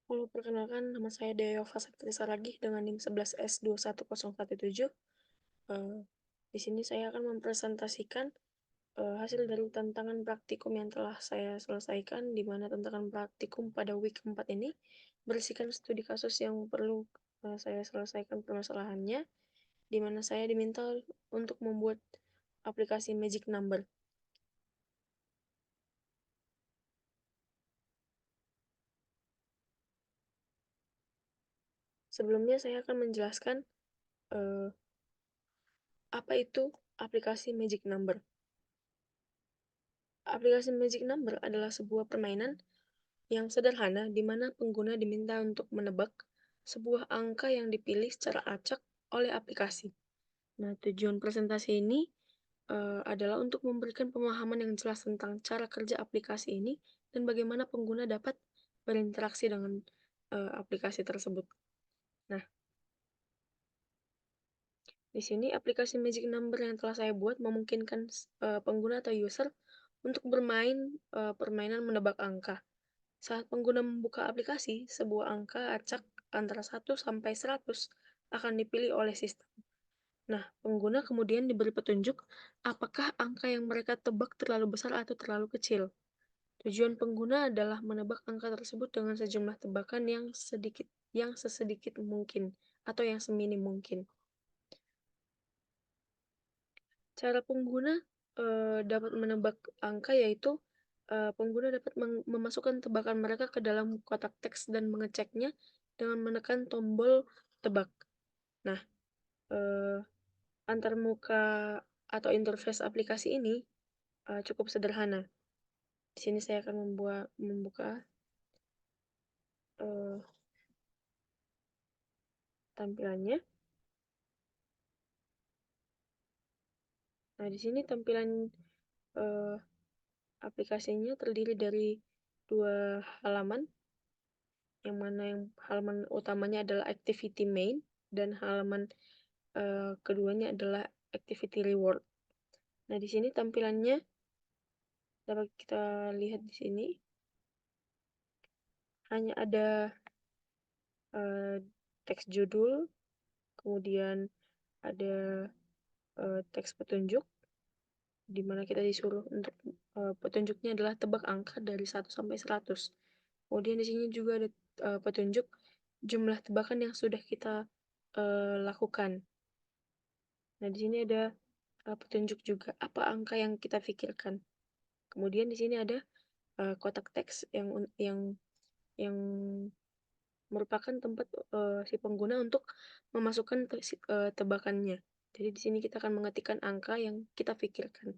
Halo, perkenalkan nama saya Deyova Saptri Saragih dengan NIM 11S21017. Eh, di sini saya akan mempresentasikan hasil dari tantangan praktikum yang telah saya selesaikan, di mana tantangan praktikum pada week 4 ini berisikan studi kasus yang perlu saya selesaikan permasalahannya, di mana saya diminta untuk membuat aplikasi Magic Number. Sebelumnya saya akan menjelaskan eh, apa itu aplikasi Magic Number. Aplikasi Magic Number adalah sebuah permainan yang sederhana di mana pengguna diminta untuk menebak sebuah angka yang dipilih secara acak oleh aplikasi. Nah, tujuan presentasi ini adalah untuk memberikan pemahaman yang jelas tentang cara kerja aplikasi ini dan bagaimana pengguna dapat berinteraksi dengan aplikasi tersebut. Nah, di sini aplikasi Magic Number yang telah saya buat memungkinkan pengguna atau user untuk bermain permainan menebak angka. Saat pengguna membuka aplikasi, sebuah angka acak antara 1 sampai 100 akan dipilih oleh sistem. Nah, pengguna kemudian diberi petunjuk apakah angka yang mereka tebak terlalu besar atau terlalu kecil. Tujuan pengguna adalah menebak angka tersebut dengan sejumlah tebakan yang sesedikit mungkin atau yang seminim mungkin. Cara pengguna dapat menebak angka yaitu pengguna dapat memasukkan tebakan mereka ke dalam kotak teks dan mengeceknya dengan menekan tombol tebak. Nah, eh, antar muka atau interface aplikasi ini cukup sederhana. Di sini saya akan membuka eh, tampilannya. Nah, di sini tampilan eh, aplikasinya terdiri dari dua halaman, yang mana yang halaman utamanya adalah activity main dan halaman keduanya adalah activity reward. Nah, di sini tampilannya dapat kita lihat di sini hanya ada teks judul, kemudian ada teks petunjuk di mana kita disuruh untuk petunjuknya adalah tebak angka dari 1 sampai 100. Kemudian di sini juga ada petunjuk jumlah tebakan yang sudah kita lakukan. Nah, di sini ada petunjuk juga apa angka yang kita pikirkan. Kemudian di sini ada kotak teks yang merupakan tempat si pengguna untuk memasukkan tebakannya. Jadi di sini kita akan mengetikkan angka yang kita pikirkan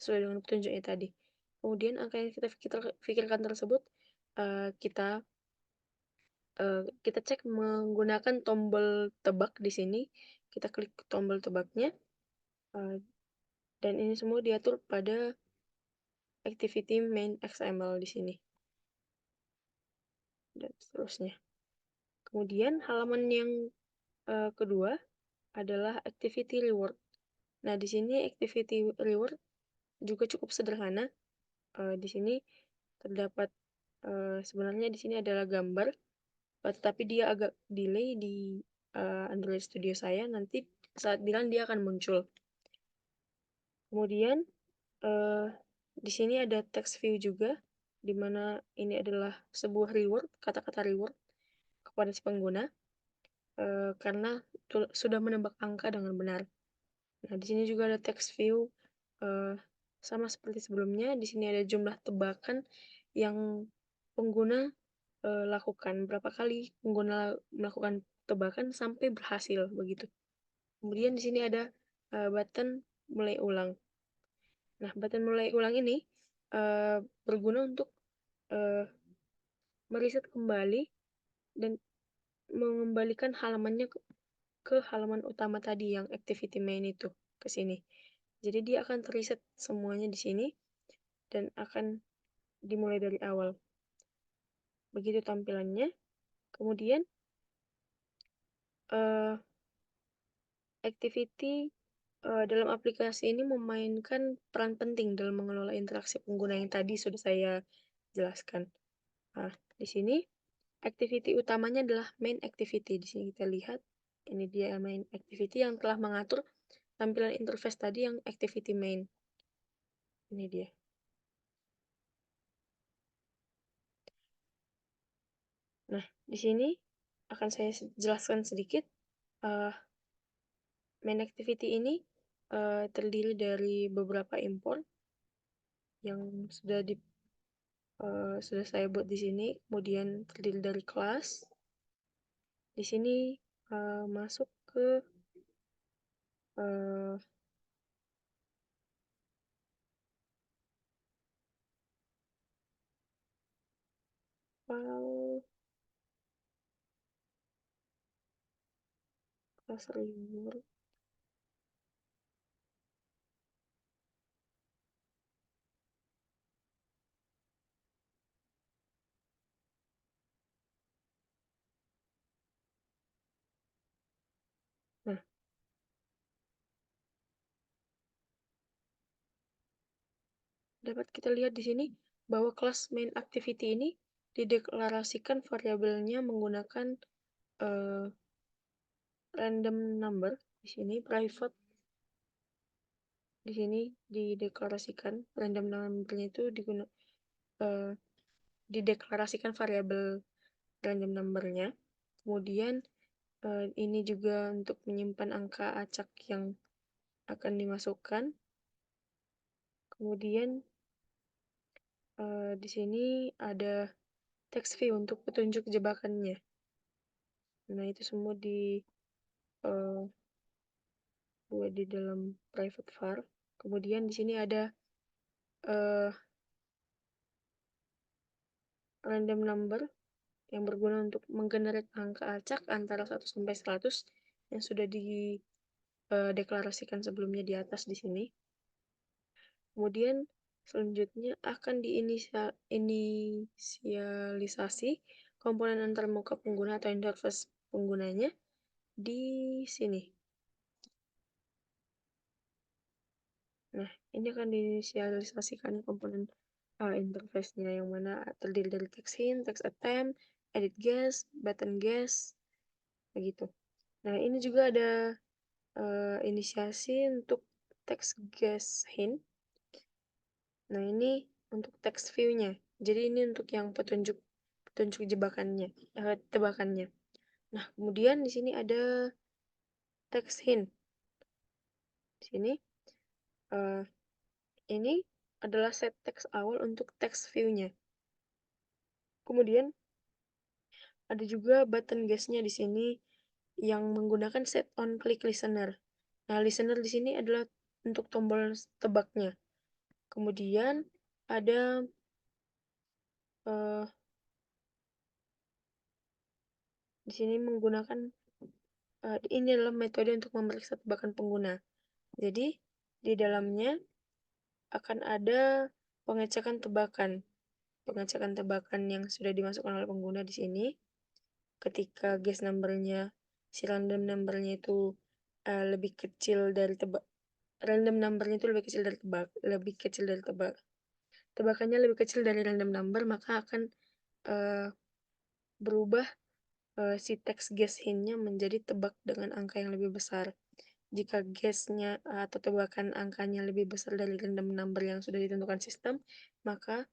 sesuai dengan petunjuknya tadi. Kemudian angka yang kita pikirkan tersebut kita kita cek menggunakan tombol tebak di sini. Kita klik tombol tebaknya dan ini semua diatur pada activity main XML di sini dan seterusnya. Kemudian halaman yang kedua adalah activity reward. Nah, di sini activity reward juga cukup sederhana. Di sini terdapat sebenarnya di sini adalah gambar, tetapi dia agak delay di Android Studio saya. Nanti saat dilan dia akan muncul. Kemudian di sini ada text view juga, di mana ini adalah sebuah reward, kata-kata reward kepada si pengguna karena sudah menebak angka dengan benar. Nah, di sini juga ada text view sama seperti sebelumnya. Di sini ada jumlah tebakan yang pengguna lakukan. Berapa kali pengguna melakukan tebakan sampai berhasil begitu. Kemudian di sini ada button mulai ulang. Nah, button mulai ulang ini berguna untuk uh, meriset kembali dan mengembalikan halamannya ke halaman utama tadi yang activity main itu ke sini. Jadi dia akan terreset semuanya di sini dan akan dimulai dari awal. Begitu tampilannya. Kemudian activity dalam aplikasi ini memainkan peran penting dalam mengelola interaksi pengguna yang tadi sudah saya jelaskan. Nah, di sini activity utamanya adalah main activity. Di sini kita lihat, ini dia main activity yang telah mengatur tampilan interface tadi yang activity main. Ini dia. Nah, di sini akan saya jelaskan sedikit. Main activity ini terdiri dari beberapa import yang sudah saya buat di sini. Kemudian terdiri dari kelas. Di sini masuk ke uh, file kelas reward. Nah, dapat kita lihat di sini bahwa kelas main activity ini dideklarasikan variabelnya menggunakan uh, random number. Di sini private, di sini dideklarasikan random number-nya itu dideklarasikan variabel random number-nya. Kemudian ini juga untuk menyimpan angka acak yang akan dimasukkan. Kemudian di sini ada text view untuk petunjuk jebakannya. Nah, itu semua buat di dalam private var. Kemudian di sini ada uh, random number yang berguna untuk menggenerate angka acak antara 1 sampai 100 yang sudah dideklarasikan sebelumnya di atas di sini. Kemudian selanjutnya akan diinisialisasi komponen antarmuka pengguna atau interface penggunanya di sini. Nah, ini akan diinisialisasikan komponen interface-nya yang mana terdiri dari text hint, text attempt, edit guess, button guess, begitu. Nah, ini juga ada inisiasi untuk text guess hint. Nah, ini untuk text view-nya. Jadi ini untuk yang petunjuk jebakannya, tebakannya. Nah, kemudian di sini ada text hint. Di sini ini adalah set text awal untuk text view-nya. Kemudian ada juga button guess-nya di sini yang menggunakan set on click listener. Nah, listener di sini adalah untuk tombol tebaknya. Kemudian ada uh, di sini menggunakan ini adalah metode untuk memeriksa tebakan pengguna. Jadi di dalamnya akan ada pengecekan tebakan. Pengecekan tebakan yang sudah dimasukkan oleh pengguna di sini. Ketika guess number-nya, si random number-nya itu lebih kecil dari random number-nya itu lebih kecil dari tebakannya lebih kecil dari random number, maka akan berubah si text guess hint-nya menjadi tebak dengan angka yang lebih besar. Jika guess-nya atau tebakan angkanya lebih besar dari random number yang sudah ditentukan sistem, maka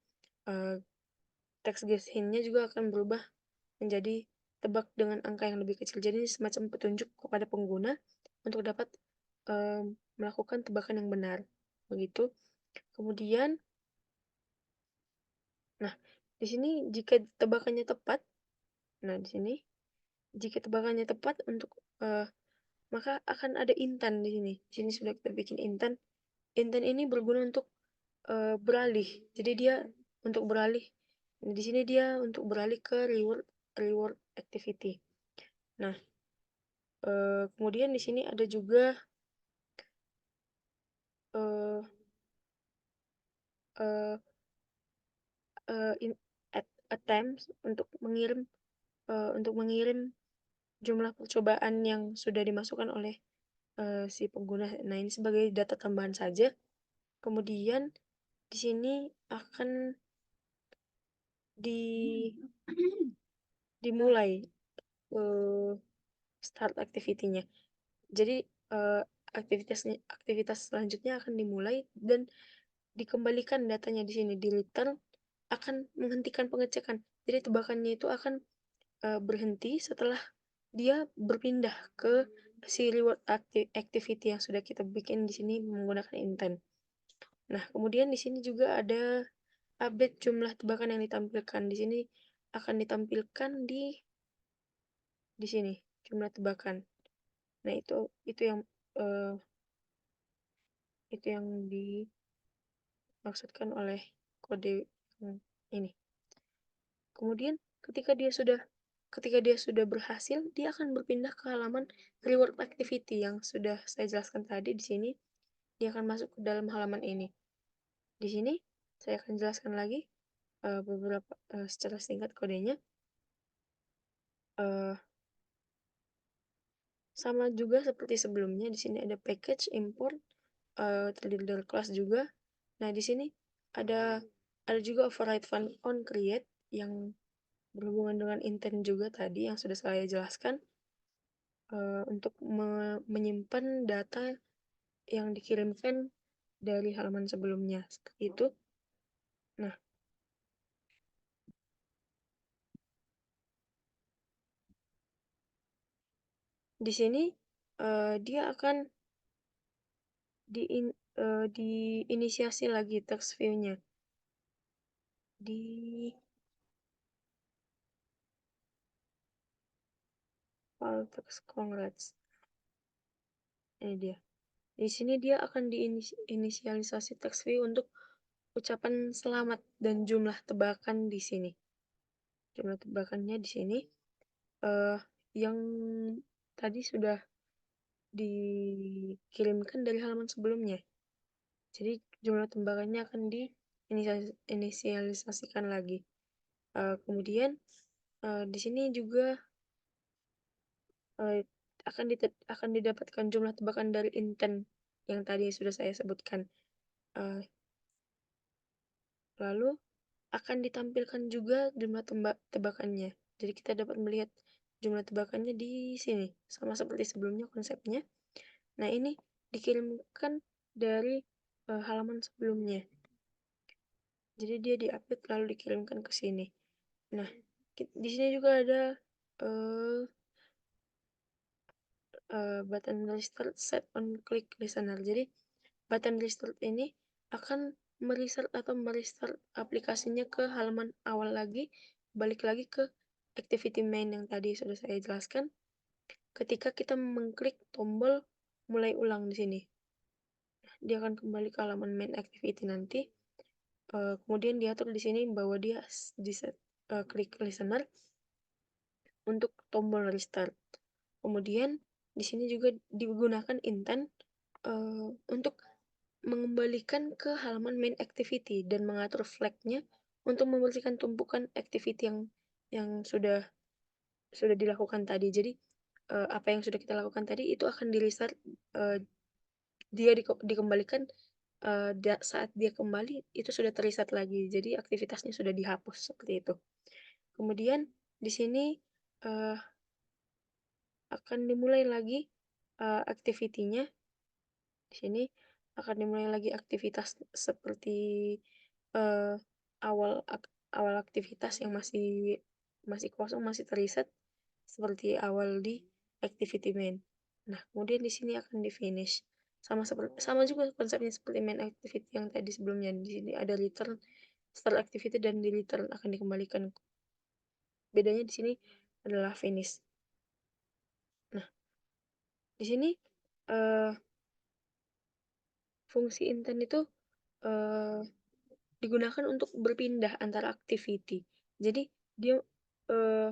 text guess hint-nya juga akan berubah menjadi tebak dengan angka yang lebih kecil. Jadi semacam petunjuk kepada pengguna untuk dapat melakukan tebakan yang benar. Begitu. Kemudian, nah, di sini jika tebakannya tepat, nah di sini jika tebakannya tepat untuk maka akan ada intan di sini. Di sini sudah kita bikin intan. Intan ini berguna untuk beralih. Jadi dia untuk beralih. Di sini dia untuk beralih ke reward activity. Nah, kemudian di sini ada juga uh, uh, attempts untuk mengirim jumlah percobaan yang sudah dimasukkan oleh si pengguna. Nah, ini sebagai data tambahan saja. Kemudian di sini akan di dimulai, start activity-nya. Jadi, aktivitas selanjutnya akan dimulai dan dikembalikan datanya di sini, di-return akan menghentikan pengecekan. Jadi tebakannya itu akan, berhenti setelah dia berpindah ke si reward activity yang sudah kita bikin di sini menggunakan intent. Nah, kemudian di sini juga ada update jumlah tebakan yang ditampilkan. Di sini akan ditampilkan di sini jumlah tebakan. Nah, itu yang eh, itu yang dimaksudkan oleh kode ini. Kemudian ketika dia sudah berhasil, dia akan berpindah ke halaman reward activity yang sudah saya jelaskan tadi di sini. Dia akan masuk ke dalam halaman ini. Di sini saya akan jelaskan lagi beberapa secara singkat kodenya. Uh, Sama juga seperti sebelumnya, di sini ada package import terdiri dari kelas juga. Nah, di sini ada juga override fun on create yang berhubungan dengan intent juga tadi yang sudah saya jelaskan, untuk menyimpan data yang dikirimkan dari halaman sebelumnya seperti itu. Nah, di sini dia akan diinisiasi lagi text view-nya di file text congrats. Ini dia. Di sini dia akan diinisialisasi text view untuk ucapan selamat dan jumlah tebakan di sini. Jumlah tebakannya di sini eh yang tadi sudah dikirimkan dari halaman sebelumnya. Jadi jumlah tebakannya akan diinisialisasikan lagi. Kemudian di sini juga uh, akan didapatkan jumlah tebakan dari intent yang tadi sudah saya sebutkan. Lalu akan ditampilkan juga jumlah tebakannya. Jadi kita dapat melihat jumlah tebakannya di sini, sama seperti sebelumnya konsepnya. Nah, ini dikirimkan dari halaman sebelumnya. Jadi dia diupdate lalu dikirimkan ke sini. Nah, di sini juga ada uh, button restart set on click listener. Jadi button restart ini akan merestart aplikasinya ke halaman awal lagi, balik lagi ke activity main yang tadi sudah saya jelaskan. Ketika kita mengklik tombol mulai ulang di sini, dia akan kembali ke halaman main activity nanti. Kemudian diatur di sini bahwa dia di klik listener untuk tombol restart. Kemudian di sini juga digunakan intent untuk mengembalikan ke halaman main activity dan mengatur flag-nya untuk membersihkan tumpukan activity yang sudah dilakukan tadi. Jadi apa yang sudah kita lakukan tadi itu akan di restart, dia dikembalikan saat dia kembali itu sudah terreset lagi. Jadi aktivitasnya sudah dihapus seperti itu. Kemudian di sini uh, akan dimulai lagi activity-nya. Di sini akan dimulai lagi aktivitas seperti uh, awal awal aktivitas yang masih kosong, masih terreset seperti awal di activity main. Nah, kemudian di sini akan di finish. Sama juga konsepnya seperti main activity yang tadi sebelumnya. Di sini ada return start activity dan di return akan dikembalikan. Bedanya di sini adalah finish. Nah, di sini uh, fungsi intent itu uh, digunakan untuk berpindah antara activity. Jadi dia uh,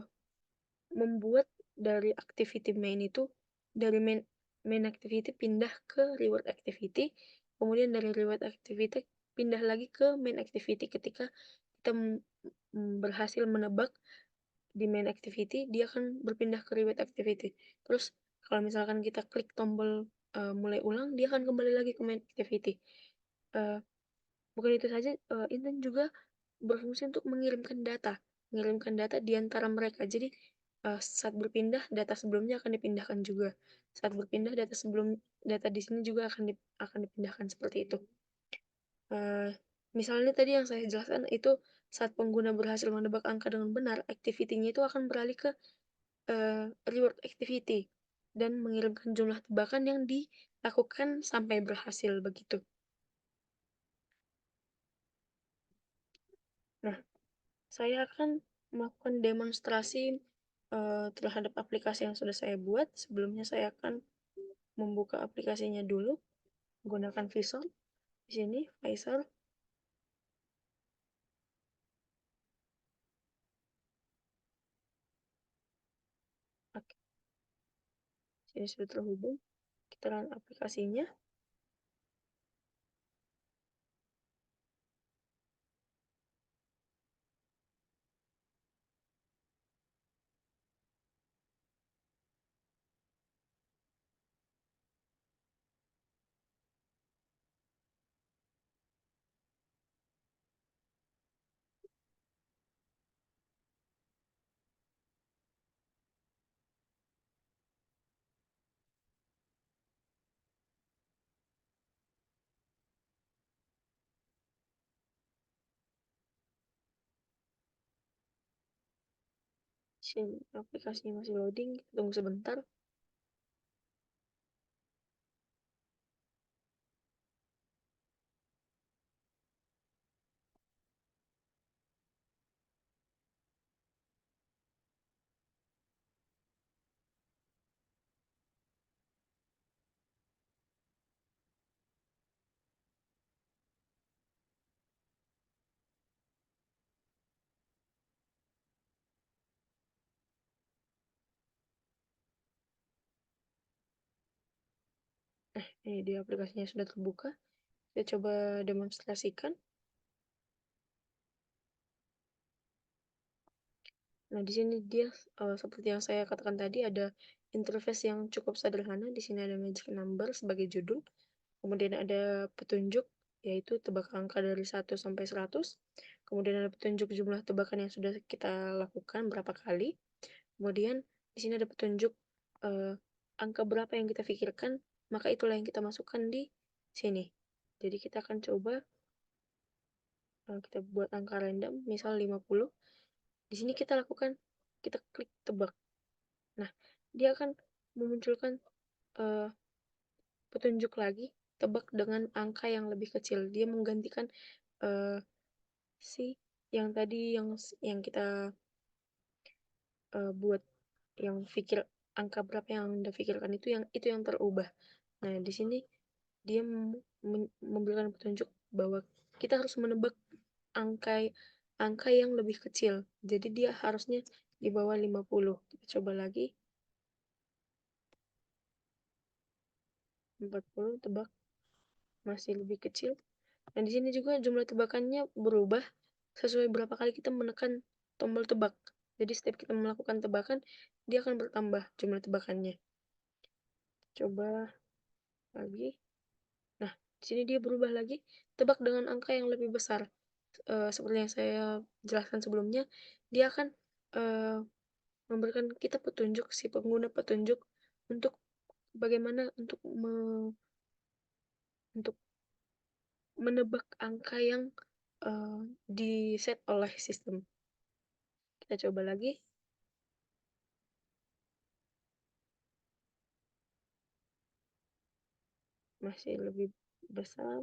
membuat dari activity main itu dari main activity pindah ke reward activity, kemudian dari reward activity pindah lagi ke main activity. Ketika kita berhasil menebak di main activity, dia akan berpindah ke reward activity. Terus kalau misalkan kita klik tombol mulai ulang, dia akan kembali lagi ke main activity. uh, Bukan itu saja, intent juga berfungsi untuk mengirimkan data. mengirimkan data di antara mereka. Jadi saat berpindah data sebelumnya akan dipindahkan juga. Saat berpindah data di sini juga akan dipindahkan seperti itu. Misalnya tadi yang saya jelaskan itu saat pengguna berhasil menebak angka dengan benar, activity-nya itu akan beralih ke reward activity dan mengirimkan jumlah tebakan yang dilakukan sampai berhasil begitu. Nah, saya akan melakukan demonstrasi terhadap aplikasi yang sudah saya buat. Sebelumnya saya akan membuka aplikasinya dulu menggunakan visor. Di sini visor. Oke, sini sudah terhubung. Kita run aplikasinya. Sini aplikasinya masih loading. Tunggu sebentar. Ini dia aplikasinya sudah terbuka. Saya coba demonstrasikan. Nah, di sini dia seperti yang saya katakan tadi ada interface yang cukup sederhana. Di sini ada magic number sebagai judul. Kemudian ada petunjuk yaitu tebak angka dari 1 sampai 100. Kemudian ada petunjuk jumlah tebakan yang sudah kita lakukan berapa kali. Kemudian di sini ada petunjuk uh, angka berapa yang kita pikirkan, maka itulah yang kita masukkan di sini. Jadi kita akan coba kita buat angka random, misal 50. Di sini kita klik tebak. Nah, dia akan memunculkan uh, petunjuk lagi, tebak dengan angka yang lebih kecil. Dia menggantikan uh, si yang tadi yang kita buat yang pikir angka berapa yang Anda pikirkan itu yang terubah. Nah, di sini dia memberikan petunjuk bahwa kita harus menebak angka angka yang lebih kecil. Jadi dia harusnya di bawah 50. Kita coba lagi. 40 tebak masih lebih kecil. Nah, di sini juga jumlah tebakannya berubah sesuai berapa kali kita menekan tombol tebak. Jadi setiap kita melakukan tebakan, dia akan bertambah jumlah tebakannya. Coba lagi. Nah, di sini dia berubah lagi, tebak dengan angka yang lebih besar. Seperti yang saya jelaskan sebelumnya, dia akan memberikan kita petunjuk, si pengguna petunjuk untuk bagaimana untuk menebak angka yang di set oleh sistem. Kita coba lagi. Masih lebih besar.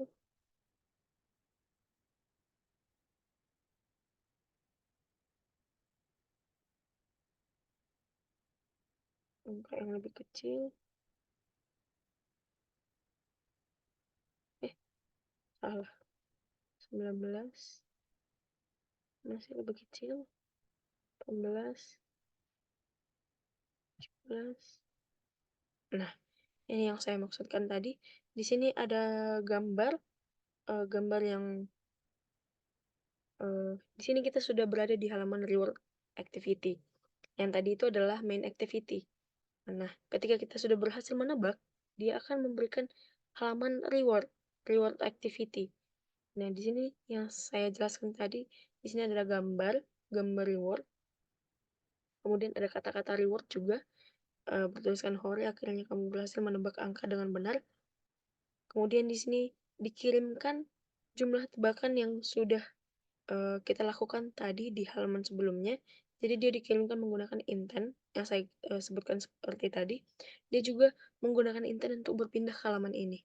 Angka yang lebih kecil. Salah. 19. Masih lebih kecil. 18. 17. Nah, ini yang saya maksudkan tadi. Di sini ada gambar, gambar yang di sini kita sudah berada di halaman reward activity. Yang tadi itu adalah main activity. Nah, ketika kita sudah berhasil menebak, dia akan memberikan halaman reward activity. Nah, di sini yang saya jelaskan tadi, di sini adalah gambar. gambar reward, kemudian ada kata-kata reward juga, bertuliskan "Hore, akhirnya kamu berhasil menebak angka dengan benar." Kemudian di sini dikirimkan jumlah tebakan yang sudah, kita lakukan tadi di halaman sebelumnya. Jadi dia dikirimkan menggunakan intent yang saya, sebutkan seperti tadi. Dia juga menggunakan intent untuk berpindah ke halaman ini.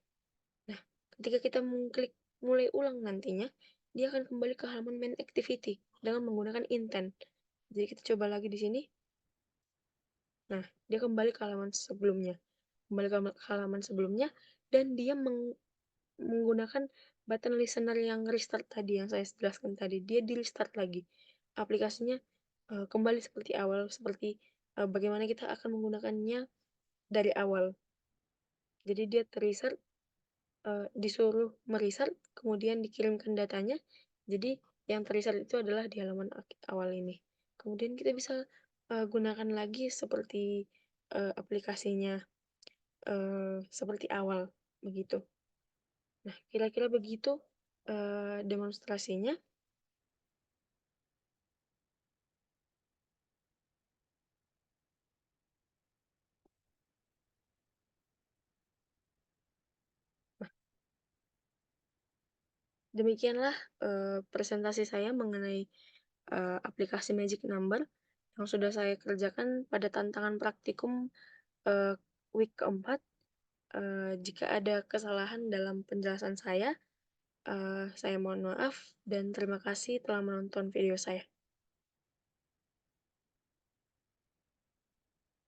Nah, ketika kita mengklik mulai ulang nantinya, dia akan kembali ke halaman main activity dengan menggunakan intent. Jadi kita coba lagi di sini. Nah, dia kembali ke halaman sebelumnya. Kembali ke halaman sebelumnya dan dia menggunakan button listener yang restart tadi yang saya jelaskan tadi. Dia di-restart lagi. Aplikasinya kembali seperti awal, seperti bagaimana kita akan menggunakannya dari awal. Jadi dia ter-restart, disuruh me-restart, kemudian dikirimkan datanya. Jadi yang ter-restart itu adalah di halaman awal ini. Kemudian kita bisa gunakan lagi seperti aplikasinya seperti awal begitu. Nah, kira-kira begitu demonstrasinya. Nah, demikianlah presentasi saya mengenai aplikasi Magic Number yang sudah saya kerjakan pada tantangan praktikum uh, week keempat. Jika ada kesalahan dalam penjelasan saya mohon maaf dan terima kasih telah menonton video saya.